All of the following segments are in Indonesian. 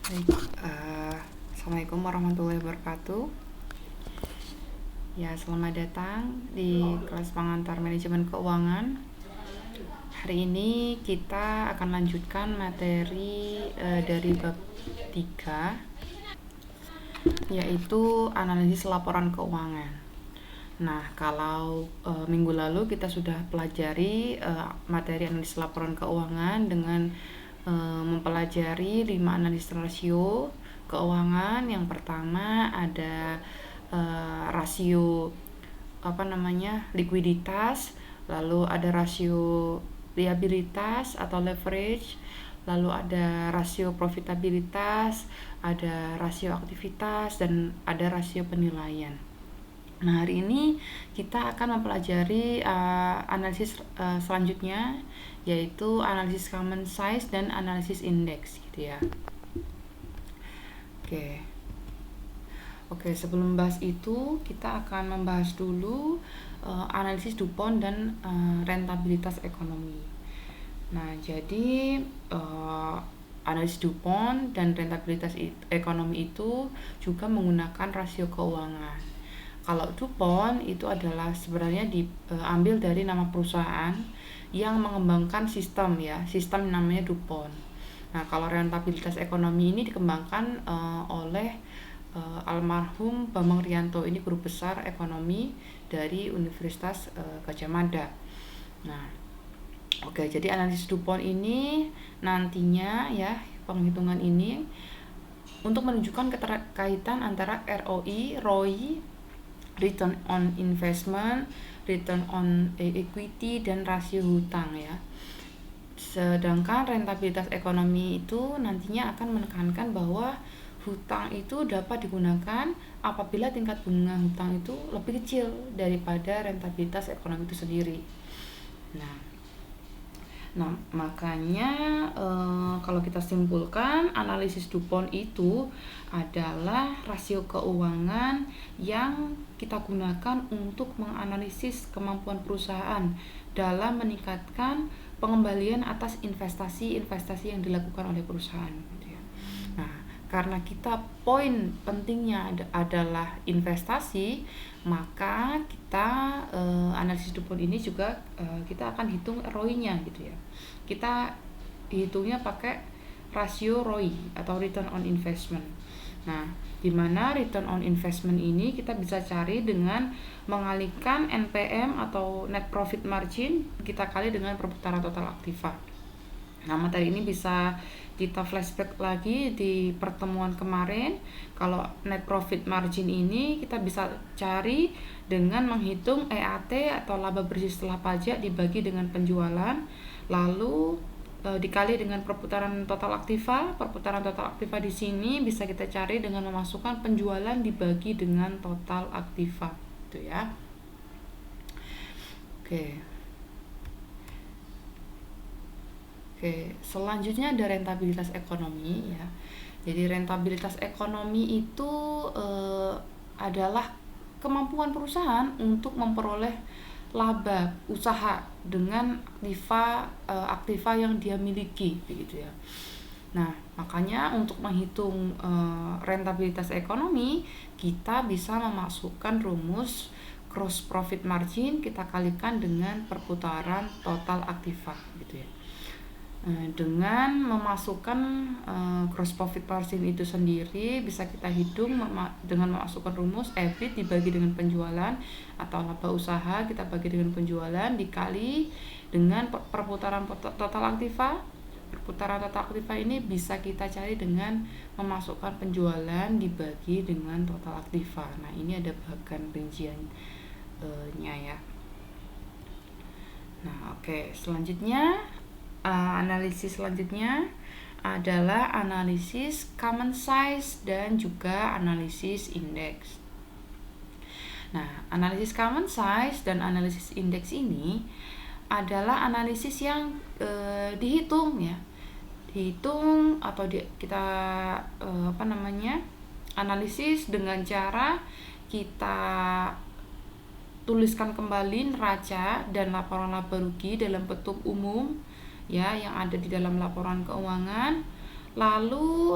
Baik, Assalamualaikum warahmatullahi wabarakatuh. Ya, selamat datang di kelas pengantar manajemen keuangan. Hari ini kita akan lanjutkan materi dari bab 3, yaitu analisis laporan keuangan. Nah, kalau minggu lalu kita sudah pelajari materi analisis laporan keuangan dengan mempelajari 5 analisis rasio keuangan. Yang pertama ada rasio likuiditas, lalu ada rasio liabilitas atau leverage, lalu ada rasio profitabilitas, ada rasio aktivitas, dan ada rasio penilaian. Nah, hari ini kita akan mempelajari analisis selanjutnya, yaitu analisis common size dan analisis indeks gitu ya. Oke, sebelum bahas itu kita akan membahas dulu analisis DuPont dan rentabilitas ekonomi. Nah, jadi analisis DuPont dan rentabilitas ekonomi itu juga menggunakan rasio keuangan. Kalau DuPont itu adalah sebenarnya diambil dari nama perusahaan yang mengembangkan sistem namanya DuPont. Nah, kalau rentabilitas ekonomi ini dikembangkan oleh almarhum Bambang Rianto, ini guru besar ekonomi dari Universitas Gadjah Mada. Nah, jadi analisis DuPont ini nantinya ya, penghitungan ini untuk menunjukkan keterkaitan antara ROI, return on investment, return on equity, dan rasio hutang ya. Sedangkan rentabilitas ekonomi itu nantinya akan menekankan bahwa hutang itu dapat digunakan apabila tingkat bunga hutang itu lebih kecil daripada rentabilitas ekonomi itu sendiri. Nah, makanya kalau kita simpulkan, analisis DuPont itu adalah rasio keuangan yang kita gunakan untuk menganalisis kemampuan perusahaan dalam meningkatkan pengembalian atas investasi yang dilakukan oleh perusahaan. Nah, karena kita poin pentingnya adalah investasi, maka kita analisis DuPont ini juga kita akan hitung ROI-nya gitu ya. Kita hitungnya pakai rasio ROI atau return on investment. Nah, di mana return on investment ini kita bisa cari dengan mengalihkan NPM atau net profit margin kita kali dengan perputaran total aktiva. Nah, materi ini bisa kita flashback lagi di pertemuan kemarin. Kalau net profit margin ini kita bisa cari dengan menghitung EAT atau laba bersih setelah pajak dibagi dengan penjualan, lalu dikali dengan perputaran total aktiva. Perputaran total aktiva di sini bisa kita cari dengan memasukkan penjualan dibagi dengan total aktiva, gitu ya. Oke, selanjutnya ada rentabilitas ekonomi ya. Jadi rentabilitas ekonomi itu adalah kemampuan perusahaan untuk memperoleh laba usaha dengan aktiva yang dia miliki, begitu ya. Nah, makanya untuk menghitung rentabilitas ekonomi, kita bisa memasukkan rumus gross profit margin kita kalikan dengan perputaran total aktiva, gitu ya. Dengan memasukkan gross profit margin itu sendiri bisa kita hitung dengan memasukkan rumus EBIT dibagi dengan penjualan atau laba usaha kita bagi dengan penjualan dikali dengan perputaran total aktiva. Perputaran total aktiva ini bisa kita cari dengan memasukkan penjualan dibagi dengan total aktiva. Nah, ini ada bagian rinciannya ya. Nah, selanjutnya analisis selanjutnya adalah analisis common size dan juga analisis indeks. Nah, analisis common size dan analisis indeks ini adalah analisis yang dihitung atau kita analisis dengan cara kita tuliskan kembali neraca dan laporan laba rugi dalam bentuk umum ya yang ada di dalam laporan keuangan, Lalu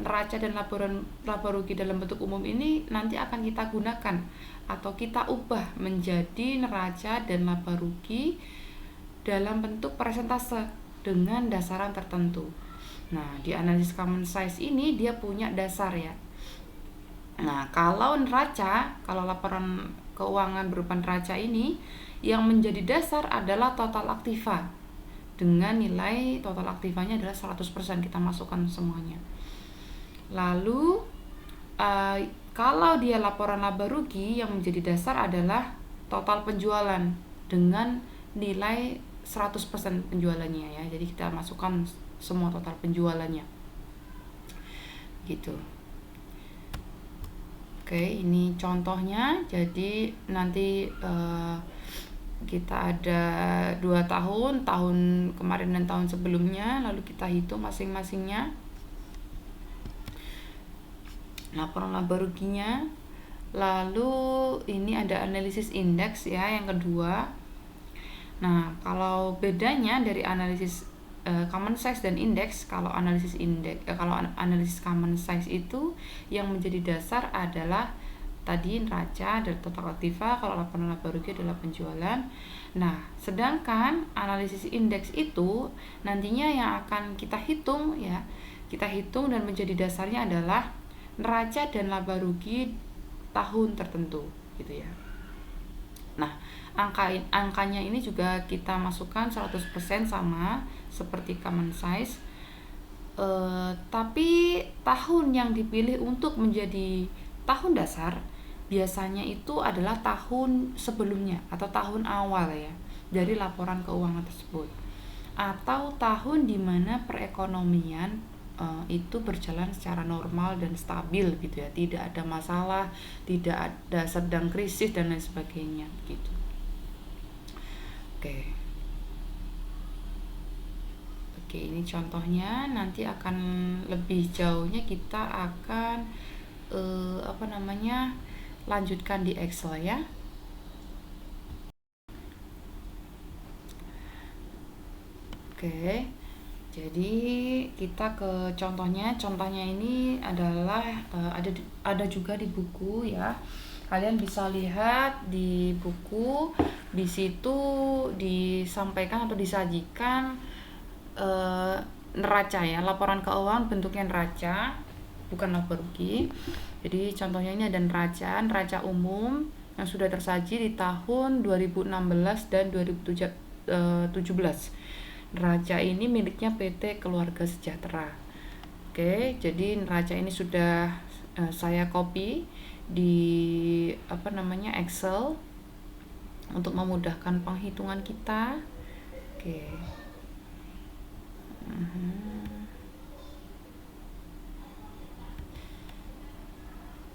neraca dan laba rugi dalam bentuk umum ini nanti akan kita gunakan atau kita ubah menjadi neraca dan laba rugi dalam bentuk persentase dengan dasaran tertentu. Nah, di analisis common size ini dia punya dasar ya. Nah, kalau neraca, kalau laporan keuangan berupa neraca ini, yang menjadi dasar adalah total aktiva. Dengan nilai total aktivanya adalah 100%, kita masukkan semuanya. Lalu, kalau dia laporan laba rugi, yang menjadi dasar adalah total penjualan dengan nilai 100% penjualannya ya. Jadi kita masukkan semua total penjualannya. Gitu. Oke, ini contohnya. Jadi nanti kita ada 2 tahun kemarin dan tahun sebelumnya, lalu kita hitung masing-masingnya laporan laba ruginya. Lalu ini ada analisis indeks ya, yang kedua. Nah, kalau bedanya dari analisis common size dan indeks, kalau analisis common size itu yang menjadi dasar adalah tadi neraca dan total aktiva, kalau laporan laba rugi adalah penjualan. Nah, sedangkan analisis indeks itu nantinya yang akan kita hitung ya, kita hitung dan menjadi dasarnya adalah neraca dan laba rugi tahun tertentu gitu ya. Nah, angkanya ini juga kita masukkan 100% sama seperti common size. Tapi tahun yang dipilih untuk menjadi tahun dasar biasanya itu adalah tahun sebelumnya atau tahun awal ya dari laporan keuangan tersebut, atau tahun di mana perekonomian itu berjalan secara normal dan stabil gitu ya, tidak ada masalah, tidak ada sedang krisis dan lain sebagainya gitu. Oke, ini contohnya. Nanti akan lebih jauhnya kita akan lanjutkan di Excel ya. Oke, jadi kita ke contohnya. Contohnya ini adalah ada juga di buku ya. Kalian bisa lihat di buku, di situ disampaikan atau disajikan neraca ya, laporan keuangan bentuknya neraca, bukan laba rugi. Jadi contohnya ini ada neraca umum yang sudah tersaji di tahun 2016 dan 2017. Neraca ini miliknya PT Keluarga Sejahtera. Oke, jadi neraca ini sudah saya copy di Excel untuk memudahkan penghitungan kita. Oke.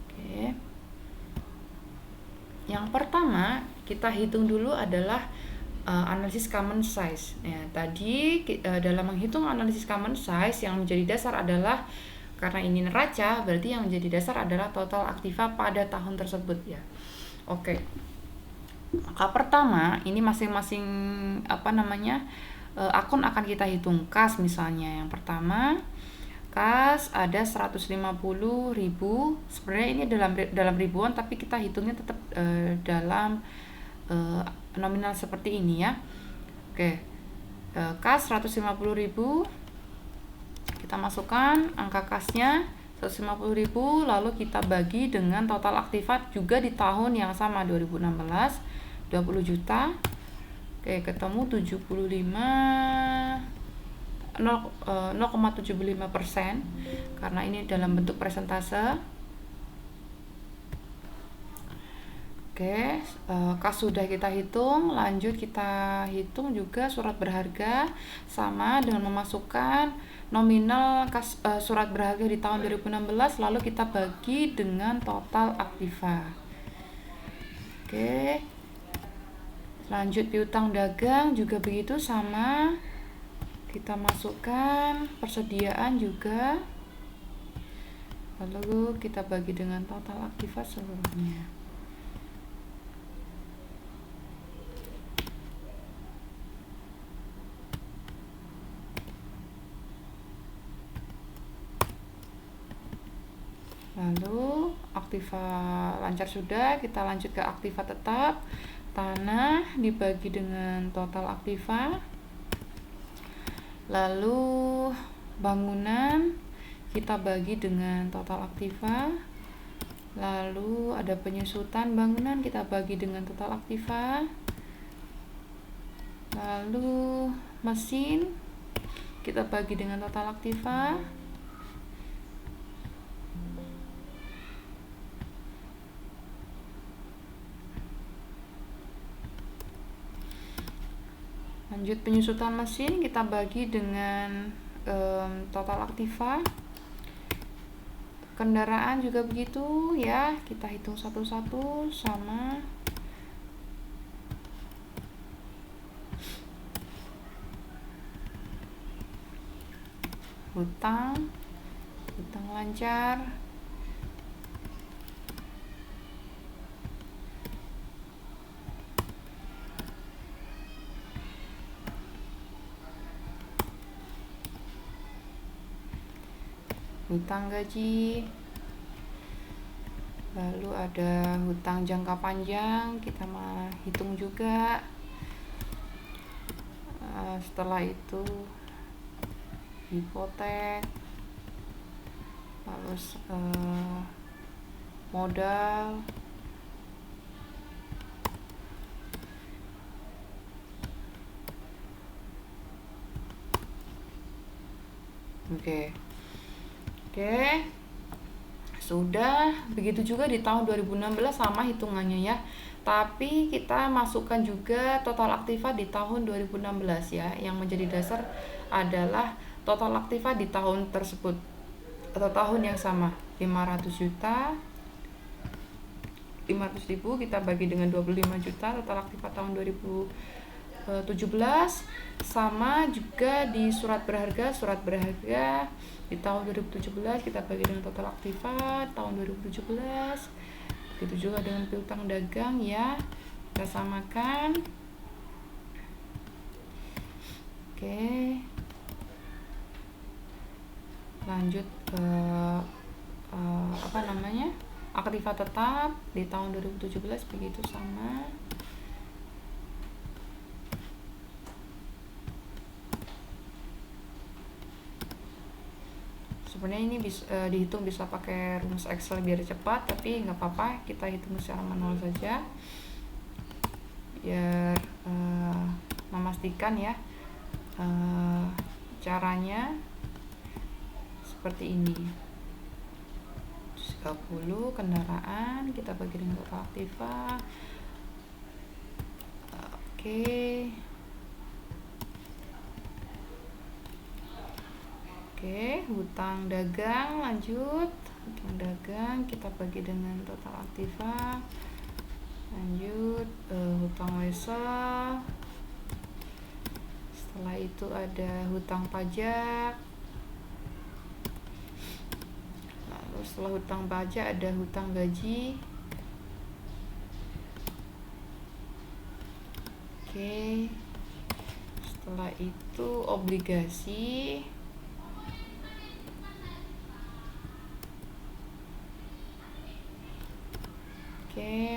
Oke. Yang pertama kita hitung dulu adalah analisis common size. Ya, tadi dalam menghitung analisis common size yang menjadi dasar adalah, karena ini neraca, berarti yang menjadi dasar adalah total aktiva pada tahun tersebut ya. Oke. Maka pertama, ini masing-masing akun akan kita hitung. Kas misalnya, yang pertama kas ada 150.000. Sebenarnya ini dalam ribuan, tapi kita hitungnya tetap dalam nominal seperti ini ya. Oke. Kas 150.000, kita masukkan angka kasnya 150.000, lalu kita bagi dengan total aktiva juga di tahun yang sama 2016, 20 juta. Oke, ketemu 0,75%, karena ini dalam bentuk persentase. Oke, kas sudah kita hitung. Lanjut kita hitung juga surat berharga, sama dengan memasukkan nominal kas surat berharga di tahun 2016, lalu kita bagi dengan total aktiva. Oke, lanjut piutang dagang juga begitu, sama, kita masukkan persediaan juga, lalu kita bagi dengan total aktiva seluruhnya. Lalu aktiva lancar sudah, kita lanjut ke aktiva tetap. Tanah dibagi dengan total aktiva. Lalu bangunan kita bagi dengan total aktiva. Lalu ada penyusutan bangunan, kita bagi dengan total aktiva. Lalu mesin kita bagi dengan total aktiva. Lanjut penyusutan mesin kita bagi dengan total aktiva. Kendaraan juga begitu ya, kita hitung satu-satu sama hutang lancar, hutang gaji, lalu ada hutang jangka panjang, kita hitung juga. Setelah itu hipotek, lalu modal, Oke, sudah. Begitu juga di tahun 2016 sama hitungannya ya. Tapi kita masukkan juga total aktiva di tahun 2016 ya. Yang menjadi dasar adalah total aktiva di tahun tersebut atau tahun yang sama. 500.000 kita bagi dengan 25 juta total aktiva tahun 2017. Sama juga di surat berharga di tahun 2017 kita bagi dengan total aktiva tahun 2017. Begitu juga dengan piutang dagang ya, kita samakan. Lanjut ke aktiva tetap di tahun 2017 begitu sama. Sebenarnya ini dihitung bisa pakai rumus Excel biar cepat, tapi nggak apa-apa, kita hitung secara manual saja biar memastikan ya. Caranya seperti ini. 30 kendaraan kita bagi dengan total aktiva. Hutang dagang, lanjut. Hutang dagang kita bagi dengan total aktiva. Lanjut hutang wesel. Setelah itu ada hutang pajak. Lalu setelah hutang pajak ada hutang gaji. Setelah itu obligasi.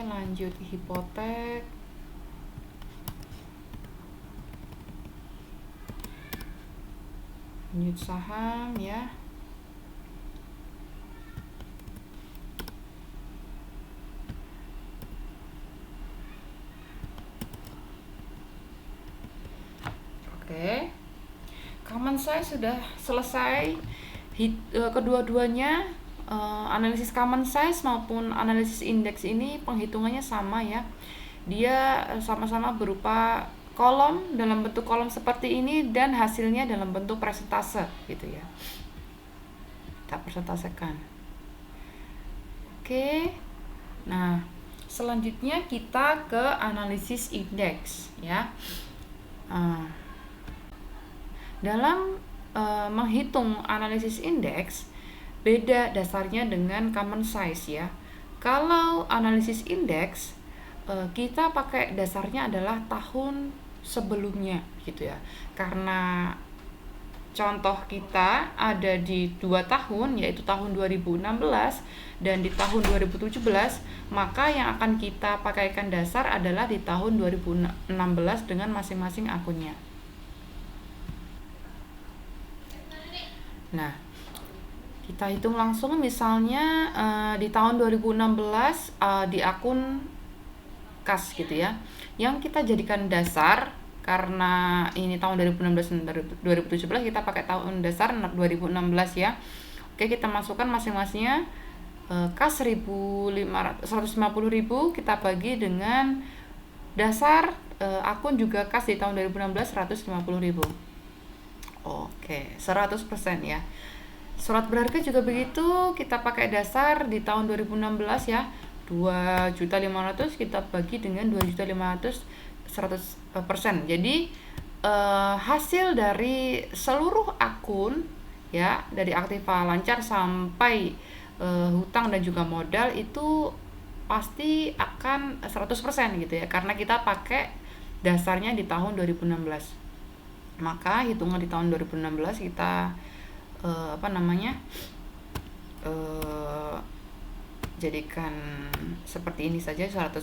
Lanjut hipotek. Lanjut saham ya. Common size sudah selesai. Kedua-duanya analisis common size maupun analisis indeks ini penghitungannya sama ya. Dia sama-sama berupa kolom, dalam bentuk kolom seperti ini, dan hasilnya dalam bentuk persentase gitu ya. Kita persentasekan. Nah, selanjutnya kita ke analisis indeks ya. Dalam menghitung analisis indeks beda dasarnya dengan common size ya. Kalau analisis indeks kita pakai dasarnya adalah tahun sebelumnya gitu ya. Karena contoh kita ada di 2 tahun, yaitu tahun 2016 dan di tahun 2017, maka yang akan kita pakaikan dasar adalah di tahun 2016 dengan masing-masing akunnya. Nah, kita hitung langsung, misalnya di tahun 2016 di akun kas gitu ya, yang kita jadikan dasar, karena ini tahun 2016 dan 2017 kita pakai tahun dasar 2016 ya. Oke, kita masukkan masing-masingnya kas 150.000 kita bagi dengan dasar akun juga kas di tahun 2016 150.000. Oke, 100% ya. Surat berharga juga begitu, kita pakai dasar di tahun 2016 ya, 2.500.000 kita bagi dengan 2.500.000, 100%. Jadi hasil dari seluruh akun ya, dari Aktiva Lancar sampai hutang dan juga modal itu pasti akan 100% gitu ya, karena kita pakai dasarnya di tahun 2016. Maka hitungan di tahun 2016 kita jadikan seperti ini saja 100%,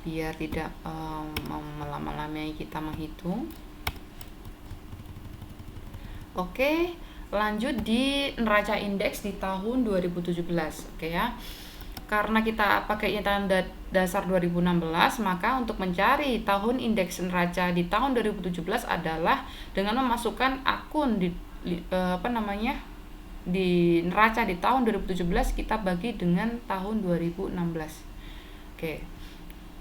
biar tidak melama-lamai kita menghitung. Oke, lanjut di neraca indeks di tahun 2017. Oke ya, karena kita pakai tanda dasar 2016, maka untuk mencari tahun indeks neraca di tahun 2017 adalah dengan memasukkan akun di neraca di tahun 2017 kita bagi dengan tahun 2016. Oke.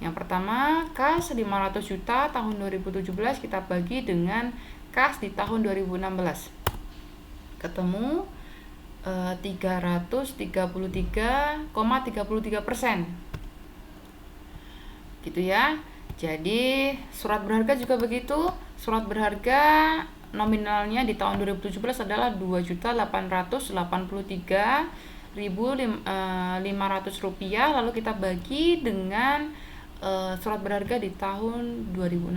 Yang pertama, kas 500 juta tahun 2017 kita bagi dengan kas di tahun 2016. Ketemu 333,33%. Gitu ya. Jadi surat berharga juga begitu. Surat berharga nominalnya di tahun 2017 adalah Rp2.883.500, lalu kita bagi dengan surat berharga di tahun 2016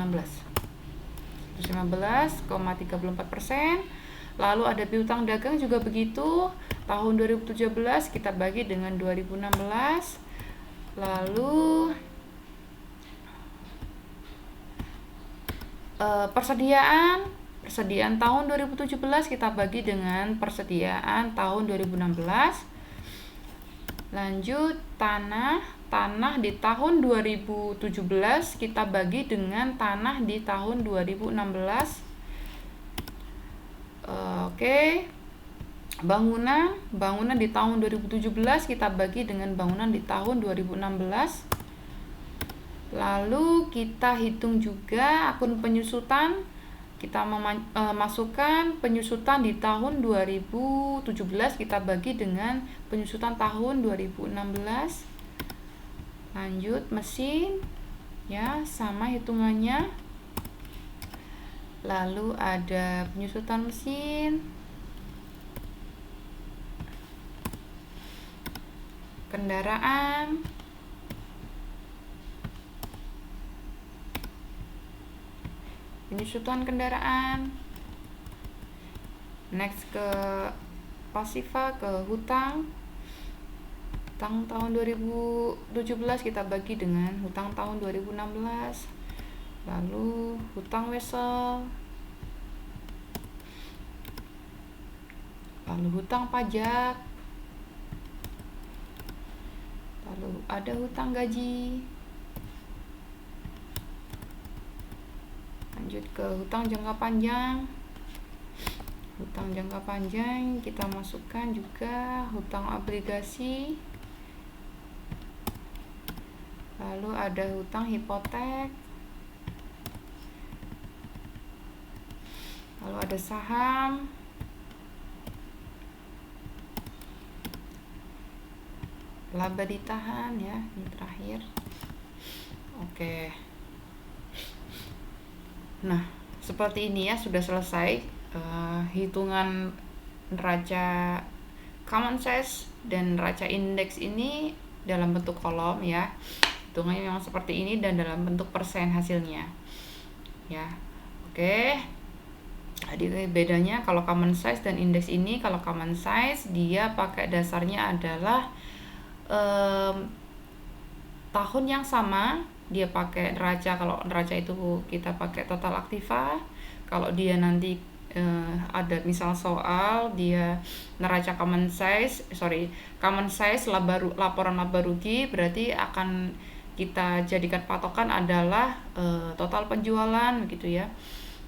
115,34%. Lalu ada piutang dagang juga begitu, tahun 2017 kita bagi dengan 2016. Lalu persediaan tahun 2017 kita bagi dengan persediaan tahun 2016. Lanjut tanah di tahun 2017 kita bagi dengan tanah di tahun 2016. Oke. Bangunan di tahun 2017 kita bagi dengan bangunan di tahun 2016. Lalu kita hitung juga akun penyusutan, kita masukkan penyusutan di tahun 2017 kita bagi dengan penyusutan tahun 2016. Lanjut mesin ya, sama hitungannya. Lalu ada penyusutan mesin, kendaraan, penyusutan kendaraan. Next ke pasifa, ke hutang tahun 2017 kita bagi dengan hutang tahun 2016. Lalu hutang wesel, lalu hutang pajak, lalu ada hutang gaji. Lanjut ke hutang jangka panjang. Hutang jangka panjang kita masukkan juga hutang obligasi. Lalu ada hutang hipotek. Lalu ada saham. Laba ditahan ya, ini terakhir. Oke. Nah, seperti ini ya, sudah selesai hitungan neraca common size dan neraca indeks ini dalam bentuk kolom ya. Hitungannya memang seperti ini dan dalam bentuk persen hasilnya. Ya. Oke. Jadi bedanya kalau common size dan index ini, kalau common size dia pakai dasarnya adalah em, tahun yang sama, dia pakai neraca. Kalau neraca itu kita pakai total aktiva. Kalau dia nanti ada misal soal dia neraca common size laporan laba rugi, berarti akan kita jadikan patokan adalah total penjualan begitu ya.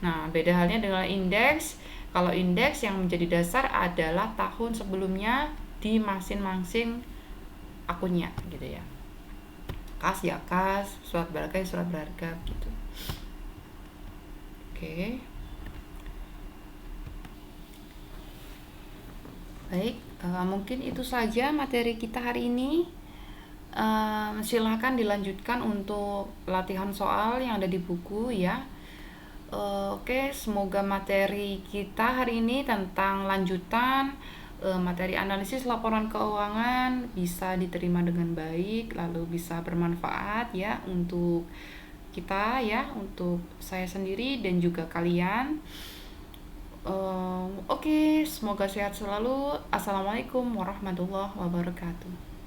Nah, beda halnya dengan indeks. Kalau indeks yang menjadi dasar adalah tahun sebelumnya di masing-masing akunnya gitu ya. Kas ya kas, surat berharga ya surat berharga gitu. Oke. Baik, mungkin itu saja materi kita hari ini. Silahkan dilanjutkan untuk latihan soal yang ada di buku ya. Oke, semoga materi kita hari ini tentang lanjutan materi analisis laporan keuangan bisa diterima dengan baik, lalu bisa bermanfaat ya untuk kita ya, untuk saya sendiri dan juga kalian. Oke, semoga sehat selalu. Assalamualaikum warahmatullahi wabarakatuh.